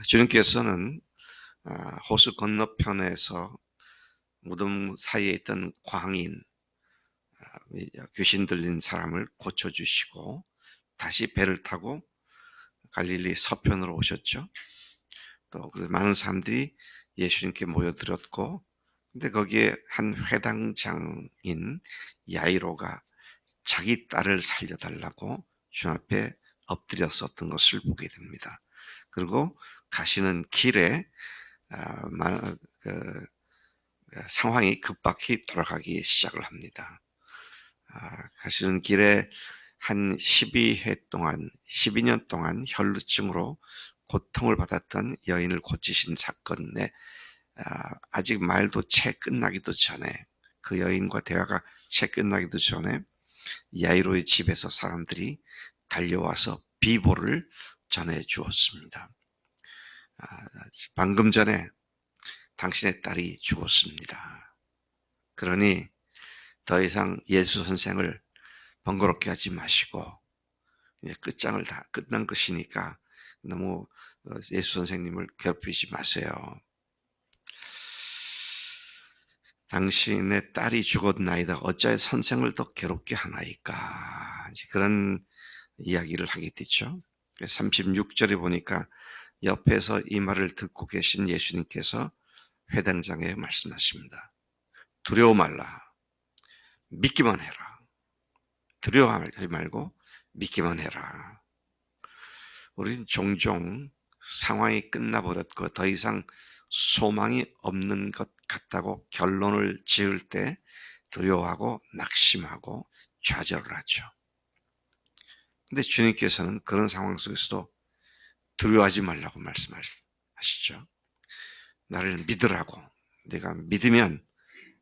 주님께서는 호수 건너편에서 무덤 사이에 있던 광인, 귀신 들린 사람을 고쳐주시고 다시 배를 타고 갈릴리 서편으로 오셨죠. 또 많은 사람들이 예수님께 모여들었고, 근데 거기에 한 회당장인 야이로가 자기 딸을 살려달라고 주 앞에 엎드렸었던 것을 보게 됩니다. 그리고 가시는 길에 상황이 급박히 돌아가기 시작을 합니다. 가시는 길에 한 12년 동안 혈루증으로 고통을 받았던 여인을 고치신 사건에 아직 말도 채 끝나기도 전에, 그 여인과 대화가 채 끝나기도 전에 야이로의 집에서 사람들이 달려와서 비보를 전해 주었습니다. 방금 전에 당신의 딸이 죽었습니다. 그러니 더 이상 예수 선생을 번거롭게 하지 마시고 끝장을 다 끝난 것이니까 너무 예수 선생님을 괴롭히지 마세요. 당신의 딸이 죽었나이다. 어찌하여 선생을 더 괴롭게 하나이까. 그런 이야기를 하게 되죠. 36절에 보니까 옆에서 이 말을 듣고 계신 예수님께서 회당장에 말씀하십니다. 두려워 말라. 믿기만 해라. 두려워하지 말고 믿기만 해라. 우리는 종종 상황이 끝나버렸고 더 이상 소망이 없는 것 같다고 결론을 지을 때 두려워하고 낙심하고 좌절을 하죠. 근데 주님께서는 그런 상황 속에서도 두려워하지 말라고 말씀하시죠. 나를 믿으라고. 내가 믿으면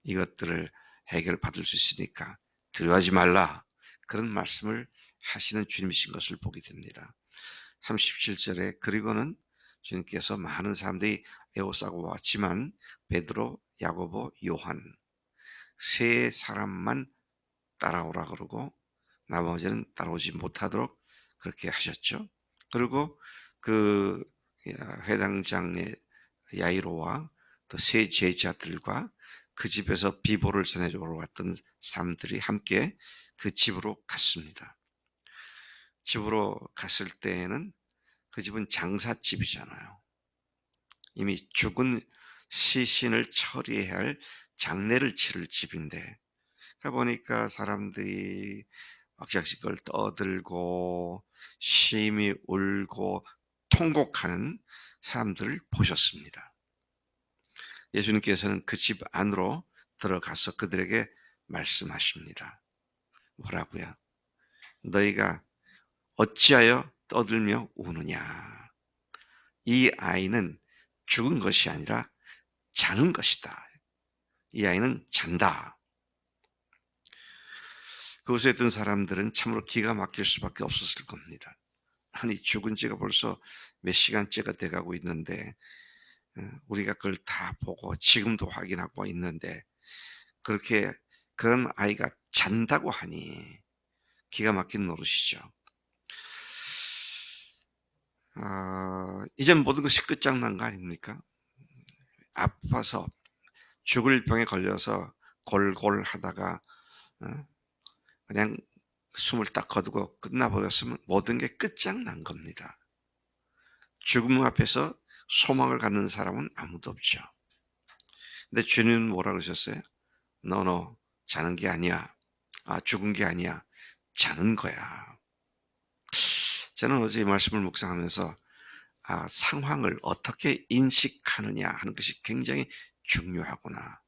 이것들을 해결받을 수 있으니까 두려워하지 말라. 그런 말씀을 하시는 주님이신 것을 보게 됩니다. 37절에 그리고는 주님께서 많은 사람들이 에워싸고 왔지만 베드로, 야고보, 요한 세 사람만 따라오라 그러고 나머지는 따라오지 못하도록 그렇게 하셨죠. 그리고 그 회당장의 야이로와 또 세 제자들과 그 집에서 비보를 전해주러 왔던 사람들이 함께 그 집으로 갔습니다. 집으로 갔을 때에는 그 집은 장사집이잖아요. 이미 죽은 시신을 처리해야 할 장례를 치를 집인데, 보니까 사람들이 왁자지껄 떠들고 심히 울고 통곡하는 사람들을 보셨습니다. 예수님께서는 그 집 안으로 들어가서 그들에게 말씀하십니다. 뭐라고요? 너희가 어찌하여 떠들며 우느냐? 이 아이는 죽은 것이 아니라 자는 것이다. 이 아이는 잔다. 그곳에 있던 사람들은 참으로 기가 막힐 수밖에 없었을 겁니다. 아니, 죽은 지가 벌써 몇 시간째가 돼가고 있는데 우리가 그걸 다 보고 지금도 확인하고 있는데 그렇게 그런 아이가 잔다고 하니 기가 막힌 노릇이죠. 이젠 모든 것이 끝장난 거 아닙니까? 아파서 죽을 병에 걸려서 골골하다가 그냥 숨을 딱 거두고 끝나버렸으면 모든 게 끝장난 겁니다. 죽음 앞에서 소망을 갖는 사람은 아무도 없죠. 근데 주님은 뭐라 그러셨어요? 너 자는 게 아니야. 죽은 게 아니야. 자는 거야. 저는 어제 이 말씀을 묵상하면서 상황을 어떻게 인식하느냐 하는 것이 굉장히 중요하구나.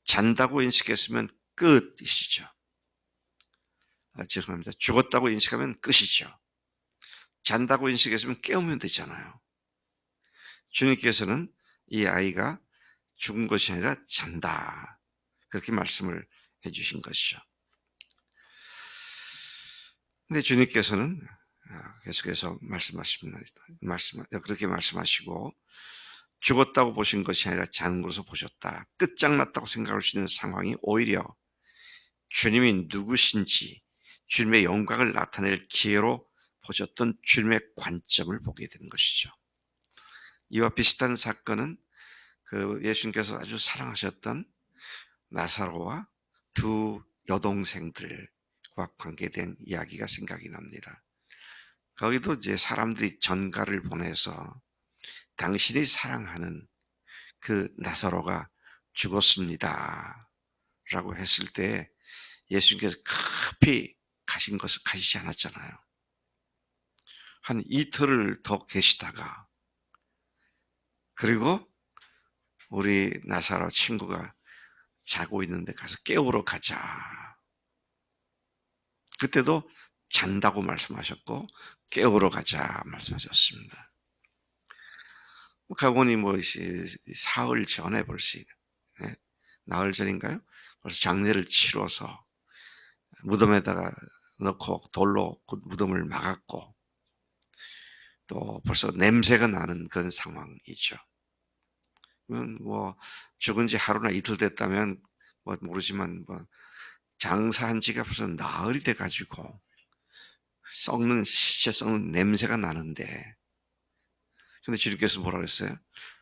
잔다고 인식했으면 끝이시죠. 죄송합니다. 죽었다고 인식하면 끝이죠. 잔다고 인식했으면 깨우면 되잖아요. 주님께서는 이 아이가 죽은 것이 아니라 잔다. 그렇게 말씀을 해주신 것이죠. 근데 주님께서는 계속해서 그렇게 말씀하시고 죽었다고 보신 것이 아니라 자는 것으로 보셨다. 끝장났다고 생각할 수 있는 상황이 오히려 주님이 누구신지 주님의 영광을 나타낼 기회로 보셨던 주님의 관점을 보게 되는 것이죠. 이와 비슷한 사건은 그 예수님께서 아주 사랑하셨던 나사로와 두 여동생들과 관계된 이야기가 생각이 납니다. 거기도 이제 사람들이 전가를 보내서 당신이 사랑하는 그 나사로가 죽었습니다. 라고 했을 때 예수님께서 급히 가시지 않았잖아요. 한 이틀을 더 계시다가, 그리고 우리 나사로 친구가 자고 있는데 가서 깨우러 가자. 그때도 잔다고 말씀하셨고 깨우러 가자 말씀하셨습니다. 가보니 사흘 전에 벌써, 예? 나흘 전인가요? 벌써 장례를 치러서 무덤에다가 넣고 돌로 그 무덤을 막았고, 또 벌써 냄새가 나는 그런 상황이죠. 죽은 지 하루나 이틀 됐다면 모르지만 장사한 지가 벌써 나흘이 돼 가지고 시체 썩는 냄새가 나는데, 근데 주님께서 뭐라 그랬어요?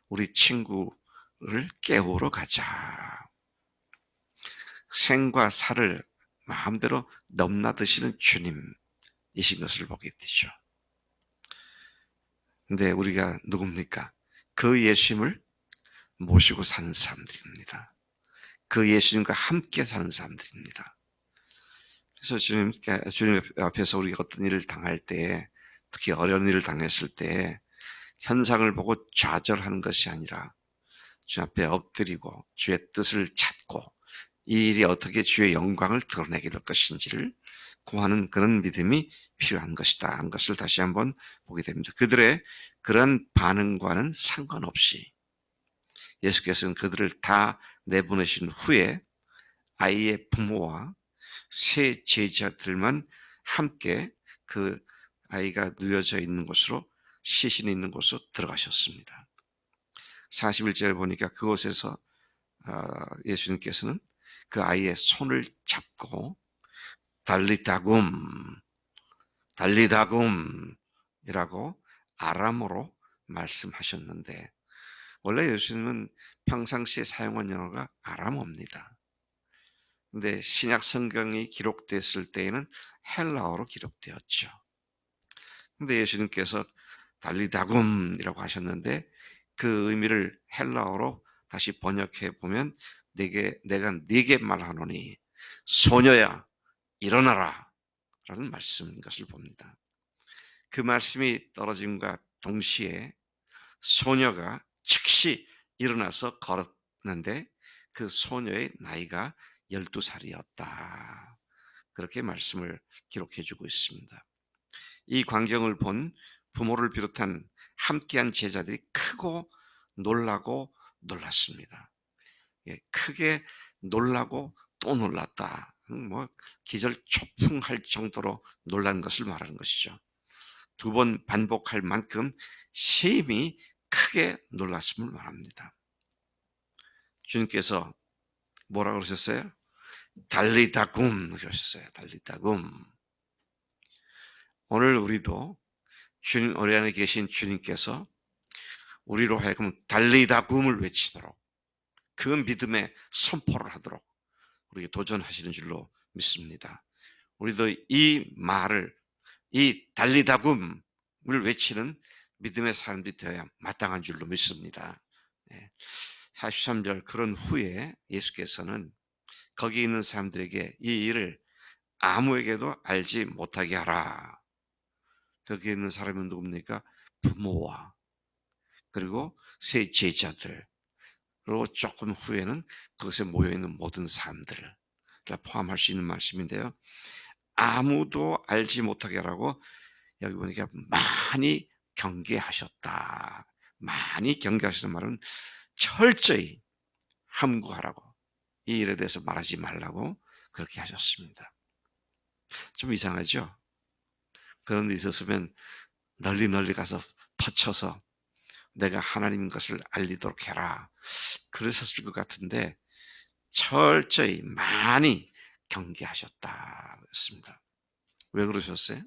우리 친구를 깨우러 가자. 생과 사를 마음대로 넘나드시는 주님이신 것을 보게 되죠. 근데 우리가 누굽니까? 그 예수님을 모시고 사는 사람들입니다. 그 예수님과 함께 사는 사람들입니다. 그래서 주님 앞에서 우리가 어떤 일을 당할 때, 특히 어려운 일을 당했을 때 현상을 보고 좌절하는 것이 아니라 주 앞에 엎드리고 주의 뜻을 찾고 이 일이 어떻게 주의 영광을 드러내게 될 것인지를 구하는 그런 믿음이 필요한 것이다 하는 것을 다시 한번 보게 됩니다. 그들의 그런 반응과는 상관없이 예수께서는 그들을 다 내보내신 후에 아이의 부모와 세 제자들만 함께 그 아이가 누워져 있는 곳으로, 시신이 있는 곳으로 들어가셨습니다. 41절에 보니까 그곳에서 예수님께서는 그 아이의 손을 잡고 달리다굼, 달리다굼이라고 아람어로 말씀하셨는데, 원래 예수님은 평상시에 사용한 영어가 아람어입니다. 근데 신약 성경이 기록됐을 때에는 헬라어로 기록되었죠. 근데 예수님께서 달리다굼이라고 하셨는데 그 의미를 헬라어로 다시 번역해 보면 내가 네게 말하노니 소녀야 일어나라 라는 말씀인 것을 봅니다. 그 말씀이 떨어짐과 동시에 소녀가 즉시 일어나서 걸었는데 그 소녀의 나이가 12살이었다. 그렇게 말씀을 기록해 주고 있습니다. 이 광경을 본 부모를 비롯한 함께한 제자들이 크고 놀라고 놀랐습니다. 예, 크게 놀라고 또 놀랐다. 기절초풍할 정도로 놀란 것을 말하는 것이죠. 두 번 반복할 만큼 심히 크게 놀랐음을 말합니다. 주님께서 뭐라고 그러셨어요? 달리다굼 그러셨어요. 달리다굼. 오늘 우리도 우리 안에 계신 주님께서 우리로 하여금 달리다굼을 외치도록, 그 믿음의 선포를 하도록 우리에게 도전하시는 줄로 믿습니다. 우리도 이 말을, 이 달리다굼을 외치는 믿음의 사람들이 되어야 마땅한 줄로 믿습니다. 43절, 그런 후에 예수께서는 거기 있는 사람들에게 이 일을 아무에게도 알지 못하게 하라. 거기 있는 사람은 누굽니까? 부모와 그리고 세 제자들, 그리고 조금 후에는 그것에 모여있는 모든 사람들을 포함할 수 있는 말씀인데요. 아무도 알지 못하게 하라고, 여기 보니까 많이 경계하셨다. 많이 경계하셨다는 말은 철저히 함구하라고, 이 일에 대해서 말하지 말라고 그렇게 하셨습니다. 좀 이상하죠? 그런 데 있었으면 널리 가서 퍼쳐서 내가 하나님 것을 알리도록 해라, 그러셨을 것 같은데 철저히 많이 경계하셨다 그랬습니다. 왜 그러셨어요?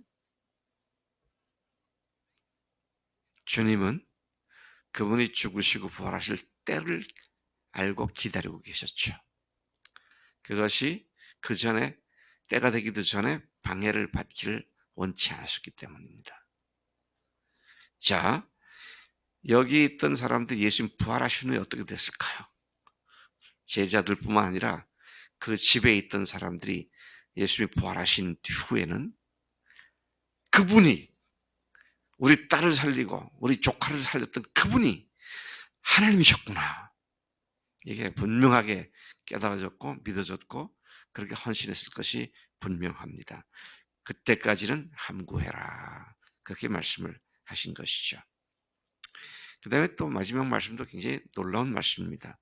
주님은 그분이 죽으시고 부활하실 때를 알고 기다리고 계셨죠. 그것이 그 전에 때가 되기도 전에 방해를 받기를 원치 않으셨기 때문입니다. 자, 여기 있던 사람들 예수님 부활하신 후에 어떻게 됐을까요? 제자들뿐만 아니라 그 집에 있던 사람들이 예수님이 부활하신 후에는 그분이 우리 딸을 살리고 우리 조카를 살렸던 그분이 하나님이셨구나. 이게 분명하게 깨달아졌고 믿어졌고 그렇게 헌신했을 것이 분명합니다. 그때까지는 함구해라. 그렇게 말씀을 하신 것이죠. 그 다음에 또 마지막 말씀도 굉장히 놀라운 말씀입니다.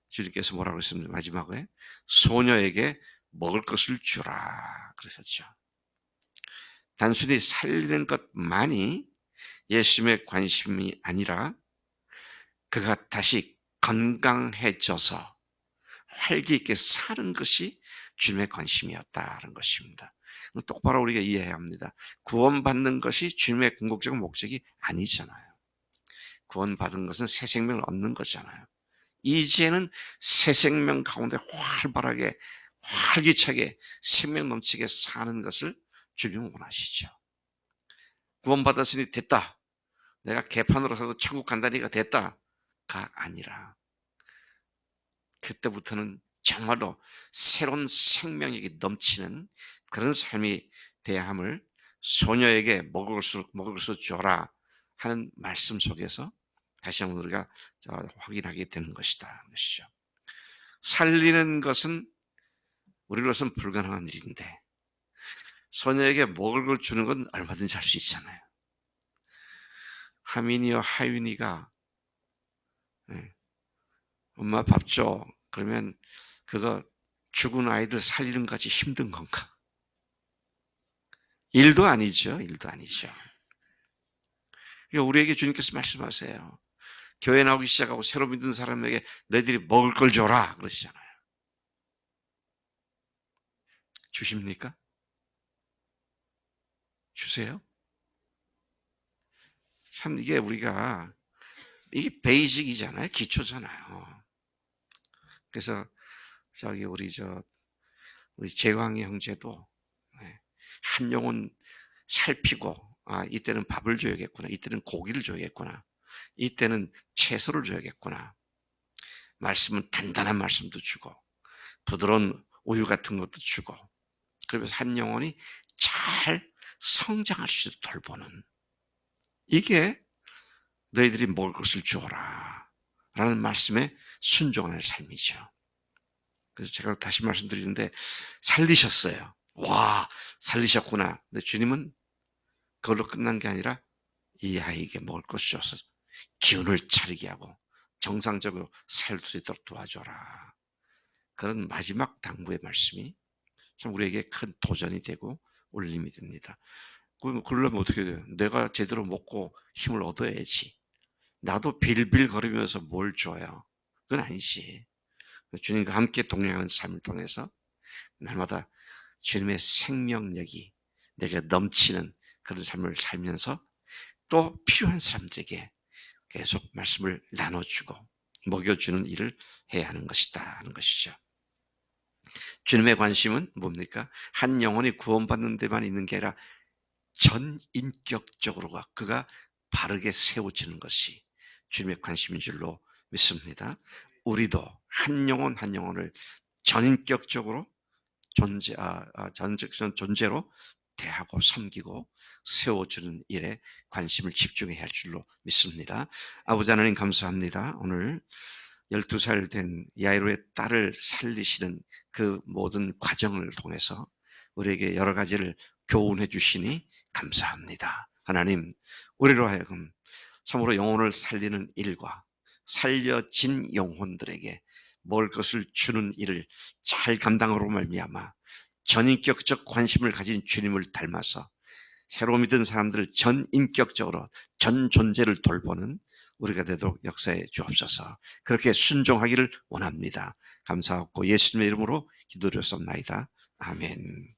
주님께서 뭐라고 했습니까? 마지막에 소녀에게 먹을 것을 주라 그러셨죠. 단순히 살리는 것만이 예수님의 관심이 아니라 그가 다시 건강해져서 활기 있게 사는 것이 주님의 관심이었다는 것입니다. 똑바로 우리가 이해해야 합니다. 구원받는 것이 주님의 궁극적인 목적이 아니잖아요. 구원받은 것은 새 생명을 얻는 거잖아요. 이제는 새 생명 가운데 활발하게 활기차게 생명 넘치게 사는 것을 주님은 원하시죠. 구원받았으니 됐다. 내가 개판으로서도 천국 간다니까 됐다가 아니라 그때부터는 정말로 새로운 생명력이 넘치는 그런 삶이 돼야 함을 소녀에게 먹을 수 줘라 하는 말씀 속에서 다시 한번 우리가 확인하게 되는 것이다. 것이죠. 살리는 것은 우리로서는 불가능한 일인데 소녀에게 먹을 걸 주는 건 얼마든지 할 수 있잖아요. 하민이와 하윤이가 엄마 밥 줘. 그러면 그거 죽은 아이들 살리는 것이 힘든 건가? 일도 아니죠. 일도 아니죠. 우리에게 주님께서 말씀하세요. 교회 나오기 시작하고 새로 믿는 사람에게 너희들이 먹을 걸 줘라 그러시잖아요. 주십니까? 주세요? 참 이게 우리가 이게 베이직이잖아요. 기초잖아요. 그래서 우리 재광이 형제도 한 영혼 살피고 이때는 밥을 줘야겠구나. 이때는 고기를 줘야겠구나. 이때는 채소를 줘야겠구나. 말씀은 단단한 말씀도 주고 부드러운 우유 같은 것도 주고 그러면서 한 영혼이 잘 성장할 수 있도록 돌보는 이게 너희들이 먹을 것을 주어라 라는 말씀에 순종하는 삶이죠. 그래서 제가 다시 말씀드리는데 살리셨어요. 와 살리셨구나. 근데 주님은 그걸로 끝난 게 아니라 이 아이에게 먹을 것을 줘서 기운을 차리게 하고 정상적으로 살 수 있도록 도와줘라. 그런 마지막 당부의 말씀이 참 우리에게 큰 도전이 되고 울림이 됩니다. 그러려면 어떻게 돼요? 내가 제대로 먹고 힘을 얻어야지. 나도 빌빌 거리면서 뭘 줘요? 그건 아니지. 주님과 함께 동행하는 삶을 통해서 날마다 주님의 생명력이 내게 넘치는 그런 삶을 살면서 또 필요한 사람들에게 계속 말씀을 나눠주고 먹여주는 일을 해야 하는 것이다 하는 것이죠. 주님의 관심은 뭡니까? 한 영혼이 구원받는 데만 있는 게 아니라 전인격적으로 그가 바르게 세워지는 것이 주님의 관심인 줄로 믿습니다. 우리도 한 영혼 한 영혼을 전인격적으로 존재로 대하고 섬기고 세워주는 일에 관심을 집중해야 할 줄로 믿습니다. 아버지 하나님 감사합니다. 오늘 12살 된 야이로의 딸을 살리시는 그 모든 과정을 통해서 우리에게 여러 가지를 교훈해 주시니 감사합니다. 하나님, 우리로 하여금 참으로 영혼을 살리는 일과 살려진 영혼들에게 먹을 것을 주는 일을 잘 감당으로 말미암아 전인격적 관심을 가진 주님을 닮아서 새로 믿은 사람들을 전인격적으로 전 존재를 돌보는 우리가 되도록 역사해 주옵소서. 그렇게 순종하기를 원합니다. 감사하고 예수님의 이름으로 기도드렸습니다. 아멘.